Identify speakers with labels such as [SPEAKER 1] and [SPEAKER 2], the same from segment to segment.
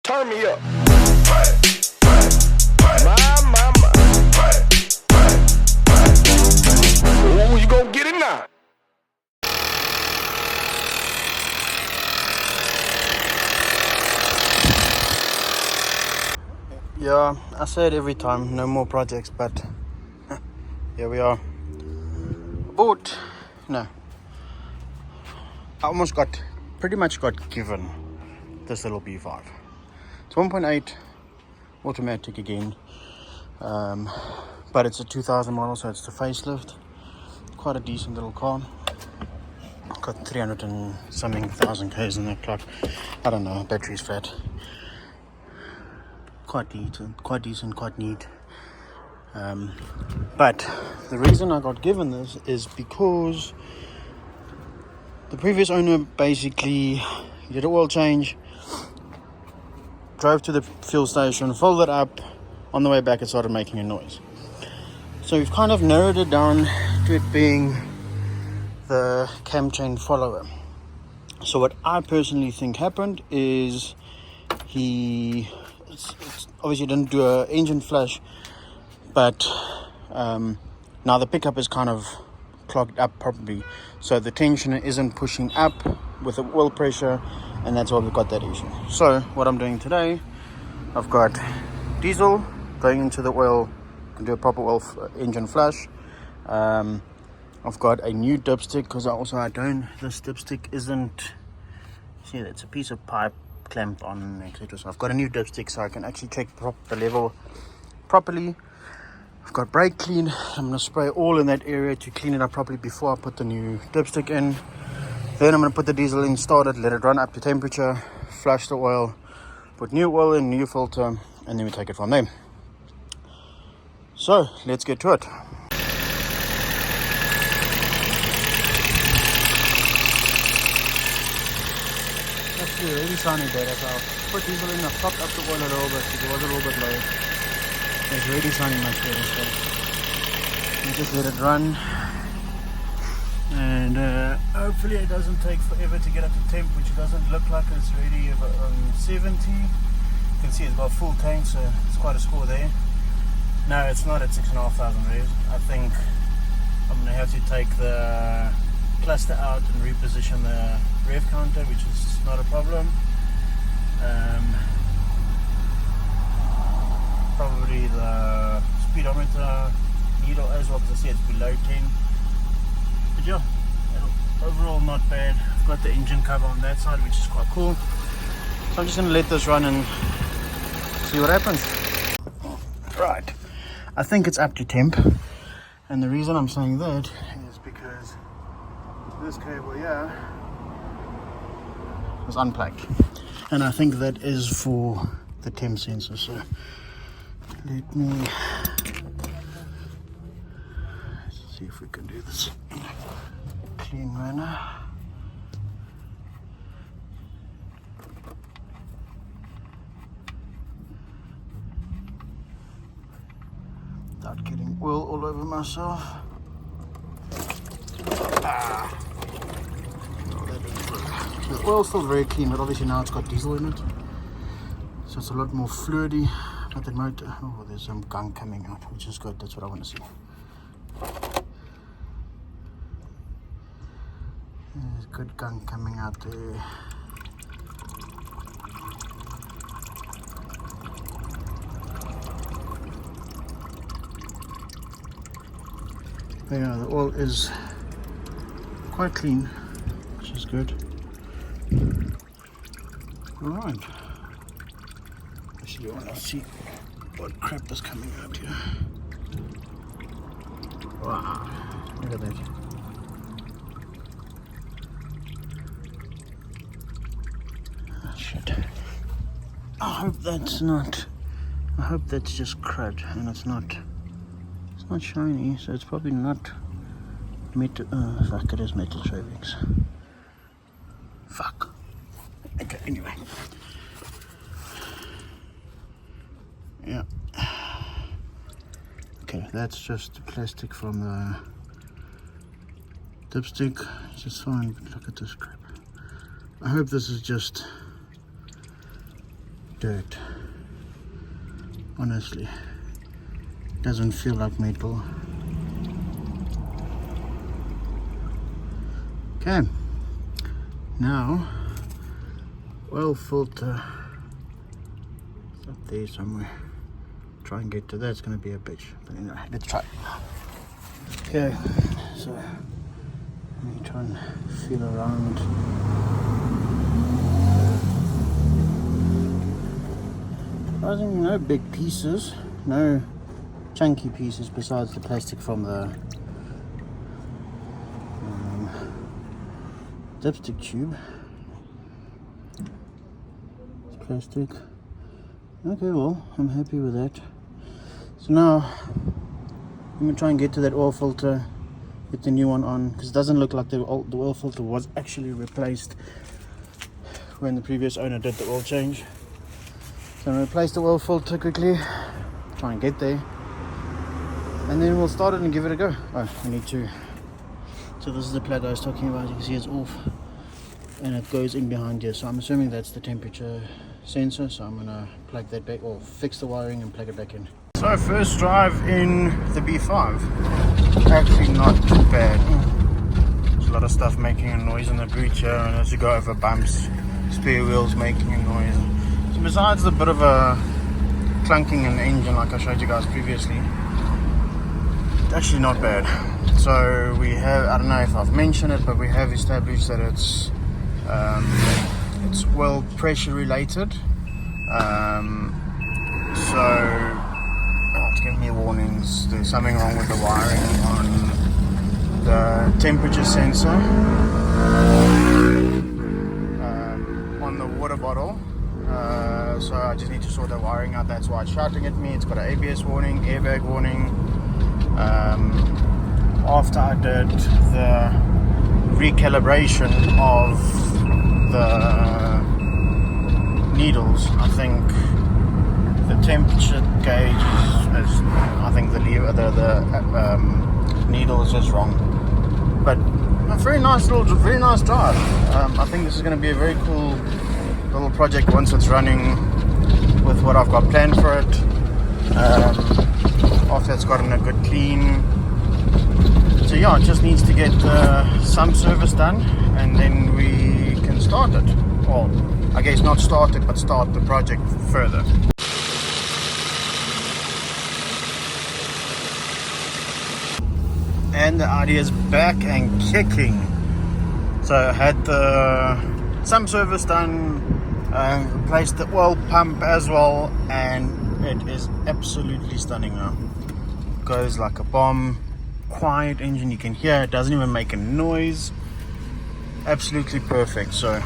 [SPEAKER 1] Turn me up. My. Ooh, you gonna get it now.
[SPEAKER 2] Yeah, I say it every time, no more projects, but here we are. Bought, no, I pretty much got given this little B5. It's 1.8 automatic again, but it's a 2000 model, so it's the facelift. Quite a decent little car. Got 300 and something thousand Ks in that clock. I don't know, battery's flat. Quite decent, quite neat. But the reason I got given this is because the previous owner basically did an oil change, drove to the fuel station, filled it up. On the way back it started making a noise. So we've kind of narrowed it down to it being the cam chain follower. So what I personally think happened is he obviously didn't do an engine flush, but now the pickup is kind of clogged up properly, so the tension isn't pushing up with the oil pressure, and that's why we've got that issue. So what I'm doing today, I've got diesel going into the oil and do a proper oil engine flush. I've got a new dipstick because this dipstick isn't, see, it's a piece of pipe clamped on, etc. So I've got a new dipstick so I can actually check the level properly. I've got brake clean. I'm going to spray all in that area to clean it up properly before I put the new dipstick in. Then I'm going to put the diesel in, start it, let it run up to temperature, flush the oil, put new oil in, new filter, and then we take it from there. So let's get to it. Actually really sounding better, so I'll put diesel in, I've topped up the oil a little bit because it was a little bit low. It's really sounding much better, so you just let it run, and hopefully it doesn't take forever to get up to temp, which it doesn't look like. It's already on 70. You can see it's got full tank, so it's quite a score there. No, it's not at 6,500 revs. I think I'm going to have to take the cluster out and reposition the rev counter, which is not a problem. Probably the speedometer needle as well, because I see it's below 10. But yeah, overall not bad. I've got the engine cover on that side, which is quite cool. So I'm just going to let this run and see what happens. Right, I think it's up to temp, and the reason I'm saying that is because this cable here is unplugged, and I think that is for the temp sensor. So let me see if we can do this in a clean manner. Without getting oil all over myself. The oil's still very clean, but obviously now it's got diesel in it, so it's a lot more fluidy. But the motor, oh, there's some gunk coming out, which is good. That's what I want to see. There's good gunk coming out there. Yeah, the oil is quite clean, which is good. Alright. Actually, I want to see what crap is coming out here. Wow, look at that. Oh, shit. I hope that's just crud and it's not shiny, so it's probably not metal. Fuck, it is metal shavings. Fuck. Okay, anyway. Yeah. Okay, that's just the plastic from the dipstick. It's just fine, but look at this crap. I hope this is just dirt. Honestly, doesn't feel like metal. Okay, now oil filter. It's up there somewhere. Try and get to that. It's going to be a bitch, but anyway, let's try. Okay, so let me try and feel around. Surprisingly, no big pieces, no chunky pieces besides the plastic from the dipstick tube. It's plastic. Okay, well, I'm happy with that. So now I'm going to try and get to that oil filter, get the new one on, because it doesn't look like the oil filter was actually replaced when the previous owner did the oil change. So I'm going to replace the oil filter quickly, try and get there, and then we'll start it and give it a go. Oh, I need to. So this is the plug I was talking about. You can see it's off and it goes in behind here. So I'm assuming that's the temperature sensor. So I'm going to plug that back, or fix the wiring and plug it back in. So first drive in the B5. Actually not too bad. There's a lot of stuff making a noise in the boot here, and as you go over bumps, spare wheels making a noise. So besides the bit of a clunking in the engine like I showed you guys previously, it's actually not bad. So we have, I don't know if I've mentioned it, but we have established that it's oil pressure related. So it's giving me warnings. There's something wrong with the wiring on the temperature sensor on the water bottle. So I just need to sort the wiring out. That's why it's shouting at me. It's got an ABS warning, airbag warning. After I did the recalibration of the needles, I think the temperature gauge is I think the needles is wrong. But a very nice drive. I think this is going to be a very cool little project once it's running with what I've got planned for it. After it's gotten a good clean. So yeah, it just needs to get some service done, and then we can start it. Well, I guess not start it, but start the project further. And the Audi is back and kicking. So I had some service done, replaced the oil pump as well, and it is absolutely stunning now. It goes like a bomb. Quiet engine, you can hear it doesn't even make a noise. Absolutely perfect. So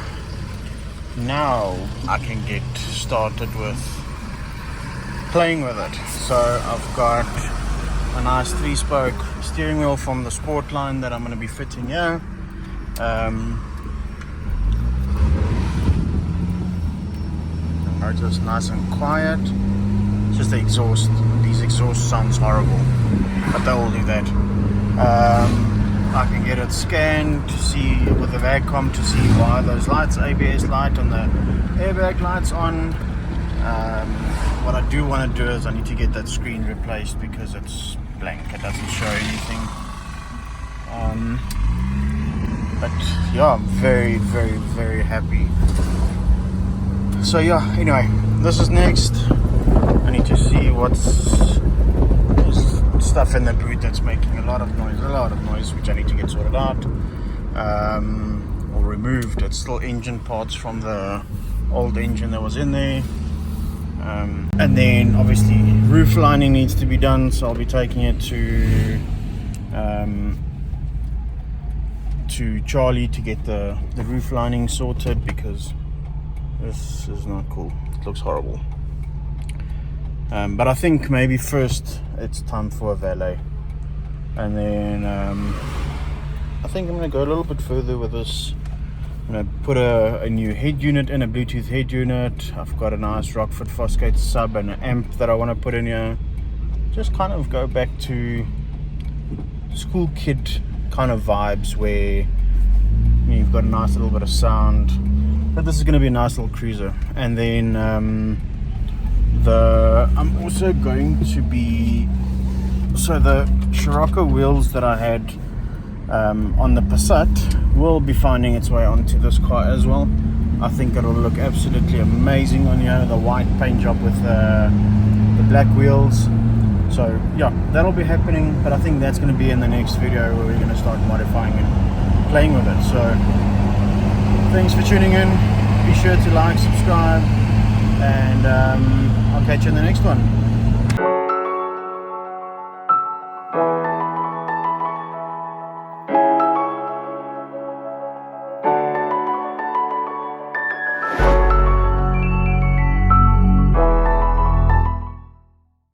[SPEAKER 2] now I can get started with playing with it. So I've got a nice 3-spoke steering wheel from the Sport line that I'm going to be fitting here. The motor's nice and quiet. It's just the exhaust. These exhausts sounds horrible, but they will do that. I can get it scanned to see with the VAGCOM to see why those lights, ABS light and the airbag lights on. What I do want to do is I need to get that screen replaced because it's blank, it doesn't show anything. But yeah, I'm very, very, very happy. So yeah, anyway, this is next. I need to see what's stuff in the boot that's making a lot of noise, which I need to get sorted out or removed. It's still engine parts from the old engine that was in there, and then obviously roof lining needs to be done, so I'll be taking it to Charlie to get the roof lining sorted, because this is not cool. It looks horrible. But I think maybe first it's time for a valet, and then I think I'm going to go a little bit further with this. I'm going to put a new head unit in, a Bluetooth head unit. I've got a nice Rockford Fosgate sub and an amp that I want to put in here. Just kind of go back to school kid kind of vibes, where you've got a nice little bit of sound, But this is going to be a nice little cruiser. And then I'm also going to be, so the Scirocco wheels that I had on the Passat will be finding its way onto this car as well. I think it'll look absolutely amazing on here, the white paint job with the black wheels. So yeah, that'll be happening, but I think that's going to be in the next video where we're going to start modifying and playing with it. So thanks for tuning in. Be sure to like, subscribe, and I'll catch you in the next one.